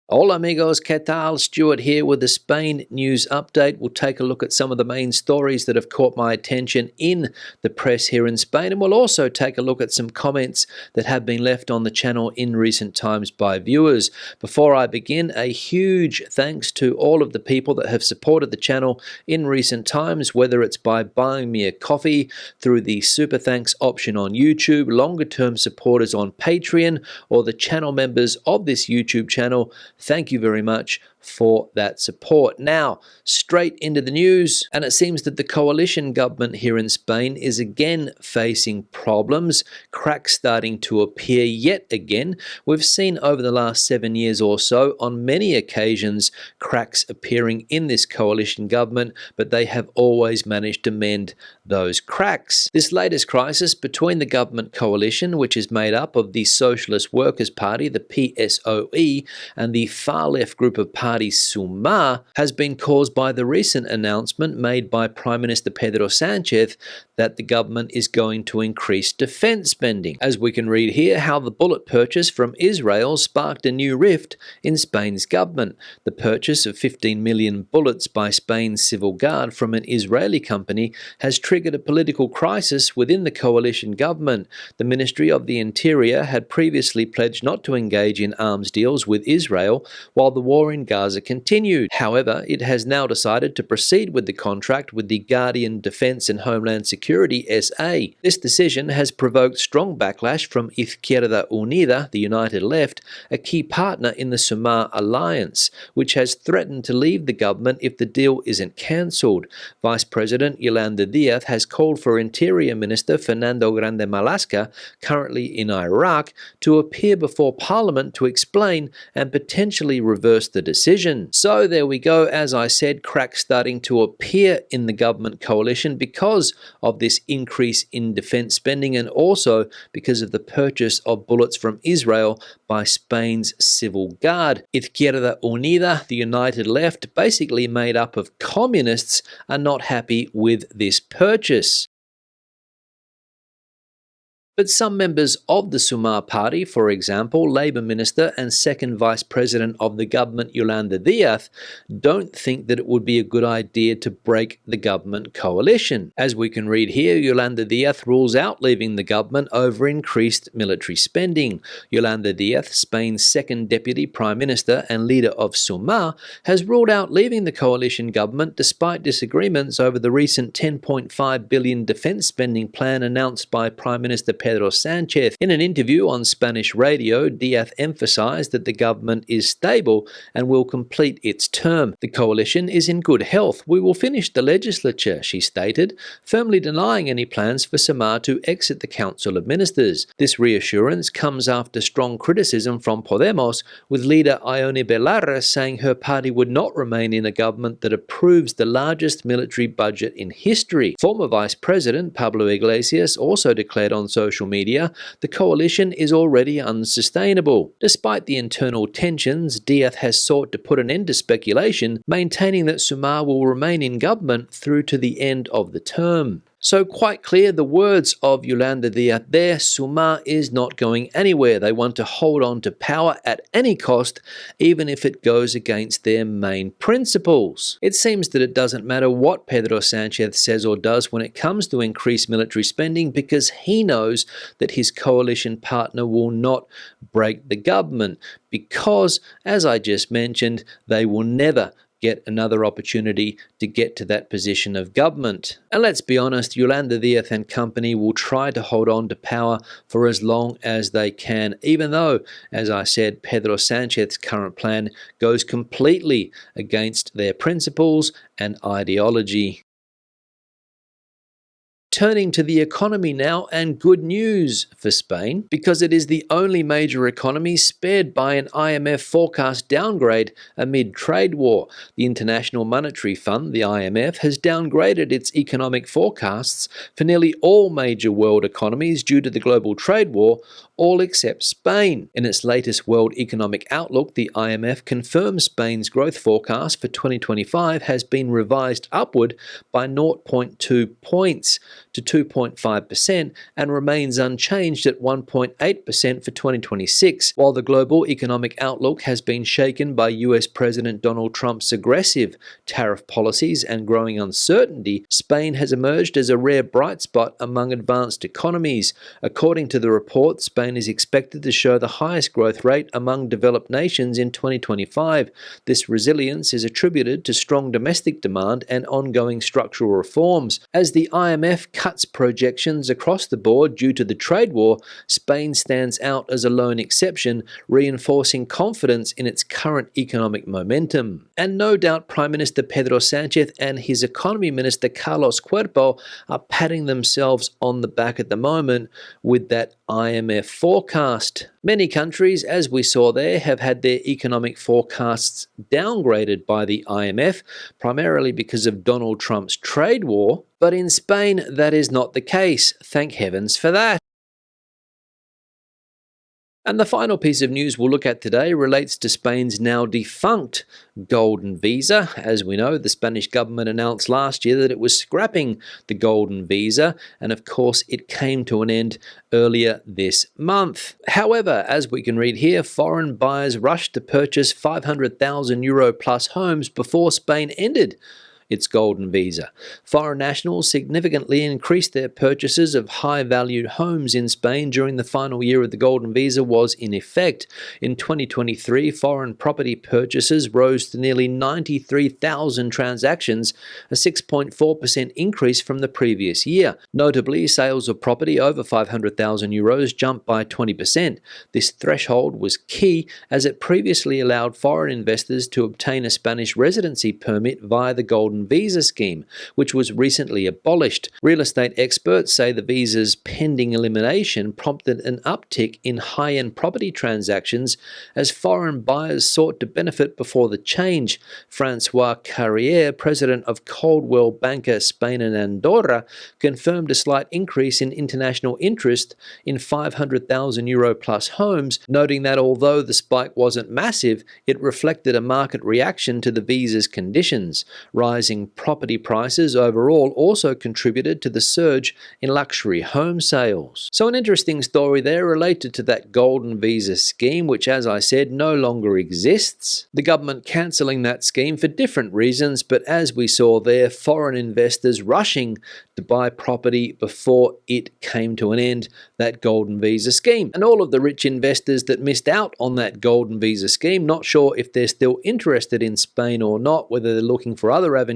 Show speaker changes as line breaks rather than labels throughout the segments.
Hola amigos, ¿qué tal? Stuart here with the Spain news update. We'll take a look at some of the main stories that have caught my attention in the press here in Spain, and we'll also take a look at some comments that have been left on the channel in recent times by viewers. Before I begin, a huge thanks to all of the people that have supported the channel in recent times, whether it's by buying me a coffee, through the super thanks option on YouTube, longer term supporters on Patreon, or the channel members of this YouTube channel. Thank you very much for that support. Now, straight into the news, and it seems that the coalition government here in Spain is again facing problems, cracks starting to appear yet again. We've seen over the last 7 years or so, on many occasions, cracks appearing in this coalition government, but they have always managed to mend those cracks. This latest crisis between the government coalition, which is made up of the Socialist Workers' Party, the PSOE, and the far-left group of party Sumar, has been caused by the recent announcement made by Prime Minister Pedro Sánchez that the government is going to increase defense spending. As we can read here, how the bullet purchase from Israel sparked a new rift in Spain's government. The purchase of 15 million bullets by Spain's civil guard from an Israeli company has triggered a political crisis within the coalition government. The Ministry of the Interior had previously pledged not to engage in arms deals with Israel while the war in Gaza continued. However, it has now decided to proceed with the contract with the Guardian Defense and Homeland Security SA. This decision has provoked strong backlash from Izquierda Unida, the United Left, a key partner in the Sumar alliance, which has threatened to leave the government if the deal isn't cancelled. Vice President Yolanda Díaz has called for Interior Minister Fernando Grande Marlaska, currently in Iraq, to appear before Parliament to explain and potentially reverse the decision. So there we go, as I said, cracks starting to appear in the government coalition because of this increase in defense spending and also because of the purchase of bullets from Israel by Spain's civil guard. Izquierda Unida, the United Left, basically made up of communists, are not happy with this purchase. But some members of the Sumar party, for example, Labour Minister and second Vice President of the government Yolanda Díaz, don't think that it would be a good idea to break the government coalition. As we can read here, Yolanda Díaz rules out leaving the government over increased military spending. Yolanda Díaz, Spain's second Deputy Prime Minister and leader of Sumar, has ruled out leaving the coalition government despite disagreements over the recent $10.5 billion defence spending plan announced by Prime Minister Pedro Sánchez. In an interview on Spanish radio, Díaz emphasized that the government is stable and will complete its term. The coalition is in good health. We will finish the legislature, she stated, firmly denying any plans for Sumar to exit the Council of Ministers. This reassurance comes after strong criticism from Podemos, with leader Ione Belarra saying her party would not remain in a government that approves the largest military budget in history. Former Vice President Pablo Iglesias also declared on social media, the coalition is already unsustainable. Despite the internal tensions, Díaz has sought to put an end to speculation, maintaining that Sumar will remain in government through to the end of the term. So quite clear, the words of Yolanda Díaz there, Sumar is not going anywhere. They want to hold on to power at any cost, even if it goes against their main principles. It seems that it doesn't matter what Pedro Sánchez says or does when it comes to increased military spending, because he knows that his coalition partner will not break the government, because, as I just mentioned, they will never get another opportunity to get to that position of government. And let's be honest, Yolanda Díaz and company will try to hold on to power for as long as they can, even though, as I said, Pedro Sánchez's current plan goes completely against their principles and ideology. Turning to the economy now, and good news for Spain, because it is the only major economy spared by an IMF forecast downgrade amid trade war. The International Monetary Fund, the IMF, has downgraded its economic forecasts for nearly all major world economies due to the global trade war, all except Spain. In its latest World Economic Outlook, the IMF confirms Spain's growth forecast for 2025 has been revised upward by 0.2 points to 2.5% and remains unchanged at 1.8% for 2026. While the global economic outlook has been shaken by US President Donald Trump's aggressive tariff policies and growing uncertainty, Spain has emerged as a rare bright spot among advanced economies. According to the report, Spain is expected to show the highest growth rate among developed nations in 2025. This resilience is attributed to strong domestic demand and ongoing structural reforms. As the IMF cuts projections across the board due to the trade war, Spain stands out as a lone exception, reinforcing confidence in its current economic momentum. And no doubt Prime Minister Pedro Sánchez and his Economy Minister Carlos Cuerpo are patting themselves on the back at the moment with that IMF forecast. Many countries, as we saw there, have had their economic forecasts downgraded by the IMF, primarily because of Donald Trump's trade war. But in Spain, that is not the case. Thank heavens for that. And the final piece of news we'll look at today relates to Spain's now defunct Golden Visa. As we know, the Spanish government announced last year that it was scrapping the Golden Visa, and of course it came to an end earlier this month. However, as we can read here, foreign buyers rushed to purchase €500,000 plus homes before Spain ended its Golden Visa. Foreign nationals significantly increased their purchases of high-valued homes in Spain during the final year of the Golden Visa was in effect. In 2023, foreign property purchases rose to nearly 93,000 transactions, a 6.4% increase from the previous year. Notably, sales of property over €500,000 jumped by 20%. This threshold was key as it previously allowed foreign investors to obtain a Spanish residency permit via the Golden Visa scheme, which was recently abolished. Real estate experts say the visa's pending elimination prompted an uptick in high-end property transactions as foreign buyers sought to benefit before the change. Francois Carrier, president of Coldwell Banker Spain and Andorra, confirmed a slight increase in international interest in €500,000 plus homes, noting that although the spike wasn't massive, it reflected a market reaction to the visa's conditions. Rising property prices overall also contributed to the surge in luxury home sales. So an interesting story there related to that Golden Visa scheme, which, as I said, no longer exists. The government cancelling that scheme for different reasons, but as we saw there, foreign investors rushing to buy property before it came to an end, that Golden Visa scheme. And all of the rich investors that missed out on that Golden Visa scheme, not sure if they're still interested in Spain or not, whether they're looking for other avenues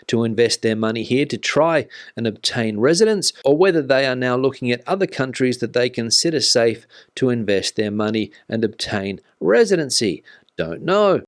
to invest their money here to try and obtain residence, or whether they are now looking at other countries that they consider safe to invest their money and obtain residency. Don't know.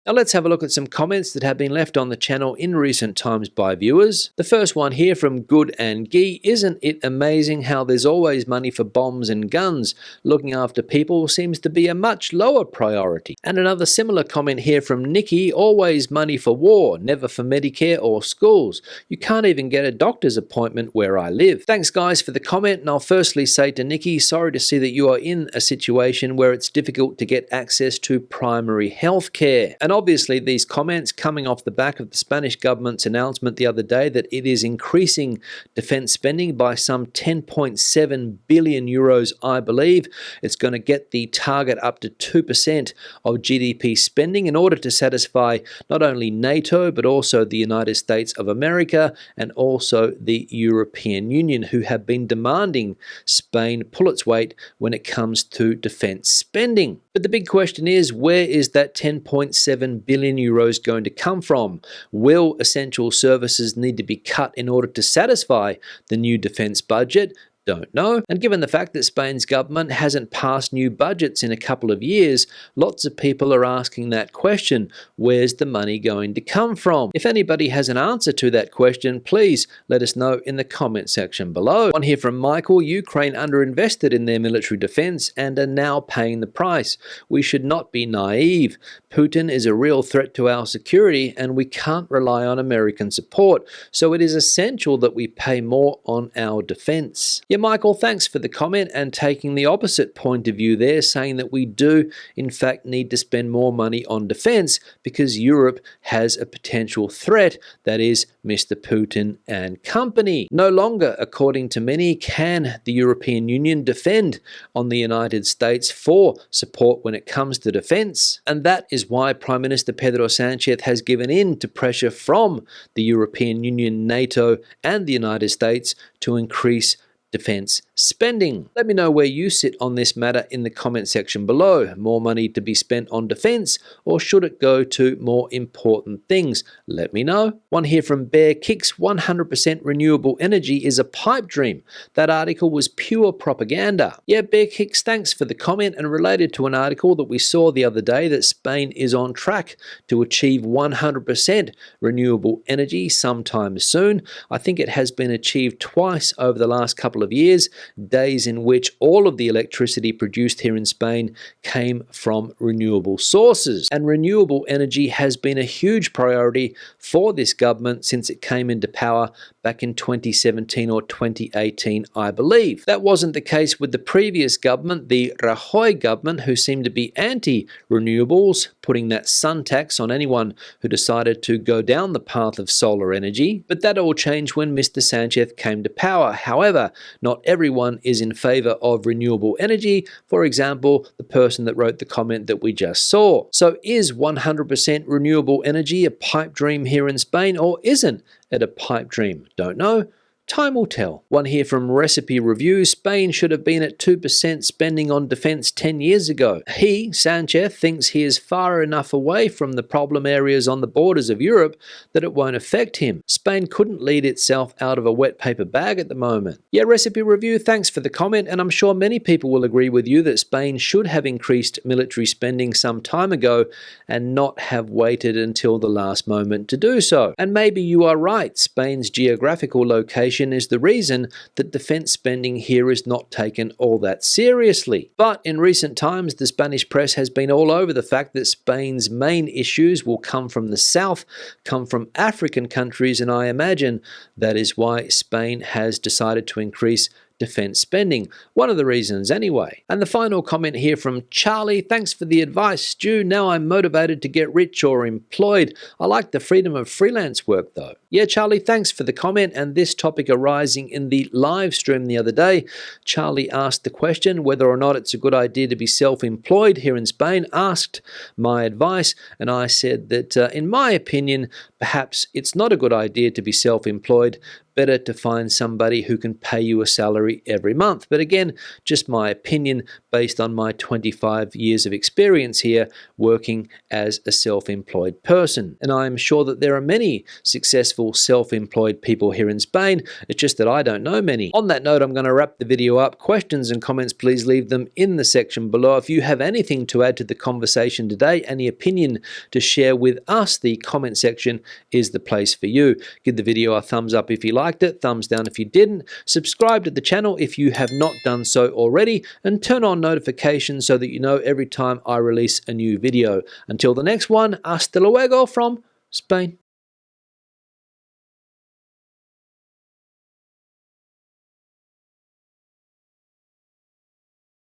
Now let's have a look at some comments that have been left on the channel in recent times by viewers. The first one here from Good and Gee. Isn't it amazing how there's always money for bombs and guns? Looking after people seems to be a much lower priority. And another similar comment here from Nikki. Always money for war, never for Medicare or schools. You can't even get a doctor's appointment where I live. Thanks guys for the comment, and I'll firstly say to Nikki, sorry to see that you are in a situation where it's difficult to get access to primary health care. And obviously these comments coming off the back of the Spanish government's announcement the other day that it is increasing defense spending by some 10.7 billion euros, I believe. It's going to get the target up to 2% of GDP spending in order to satisfy not only NATO but also the United States of America and also the European Union, who have been demanding Spain pull its weight when it comes to defense spending. But the big question is, where is that 10.7 billion euros going to come from? Will essential services need to be cut in order to satisfy the new defense budget? Don't know. And given the fact that Spain's government hasn't passed new budgets in a couple of years, lots of people are asking that question. Where's the money going to come from? If anybody has an answer to that question, please let us know in the comment section below. One here from Michael. Ukraine underinvested in their military defense and are now paying the price. We should not be naive. Putin is a real threat to our security and we can't rely on American support. So it is essential that we pay more on our defense. Yeah, Michael, thanks for the comment and taking the opposite point of view there, saying that we do in fact need to spend more money on defense because Europe has a potential threat, that is Mr. Putin and company. No longer, according to many, can the European Union depend on the United States for support when it comes to defense. And that is why Prime Minister Pedro Sanchez has given in to pressure from the European Union, NATO, and the United States to increase defense spending. Let me know where you sit on this matter in the comment section below. More money to be spent on defense, or should it go to more important things? Let me know. One here from Bear Kicks, 100% renewable energy is a pipe dream. That article was pure propaganda. Yeah, Bear Kicks, thanks for the comment, and related to an article that we saw the other day that Spain is on track to achieve 100% renewable energy sometime soon. I think it has been achieved twice over the last couple of years, days in which all of the electricity produced here in Spain came from renewable sources. And renewable energy has been a huge priority for this government since it came into power back in 2017 or 2018, I believe. That wasn't the case with the previous government, the Rajoy government, who seemed to be anti-renewables, putting that sun tax on anyone who decided to go down the path of solar energy. But that all changed when Mr. Sanchez came to power. However, not everyone is in favor of renewable energy. For example, the person that wrote the comment that we just saw. So is 100% renewable energy a pipe dream here in Spain, or isn't it a pipe dream? Don't know. Time will tell. One here from Recipe Review, Spain should have been at 2% spending on defense 10 years ago. He, Sanchez, thinks he is far enough away from the problem areas on the borders of Europe that it won't affect him. Spain couldn't lead itself out of a wet paper bag at the moment. Yeah, Recipe Review, thanks for the comment, and I'm sure many people will agree with you that Spain should have increased military spending some time ago and not have waited until the last moment to do so. And maybe you are right, Spain's geographical location is the reason that defense spending here is not taken all that seriously. But in recent times, the Spanish press has been all over the fact that Spain's main issues will come from the south, come from African countries, and I imagine that is why Spain has decided to increase defense spending. One of the reasons anyway. And the final comment here from Charlie, thanks for the advice, Stu. Now I'm motivated to get rich or employed. I like the freedom of freelance work though. Yeah, Charlie, thanks for the comment, and this topic arising in the live stream the other day. Charlie asked the question whether or not it's a good idea to be self-employed here in Spain, asked my advice, and I said that in my opinion, perhaps it's not a good idea to be self-employed. Better to find somebody who can pay you a salary every month. But again, just my opinion based on my 25 years of experience here working as a self-employed person. And I'm sure that there are many successful self-employed people here in Spain. It's just that I don't know many. On that note, I'm going to wrap the video up. Questions and comments, please leave them in the section below. If you have anything to add to the conversation today, any opinion to share with us, the comment section is the place for you. Give the video a thumbs up if you liked it, thumbs down if you didn't, subscribe to the channel if you have not done so already, and turn on notifications so that you know every time I release a new video. Until the next one, hasta luego from Spain.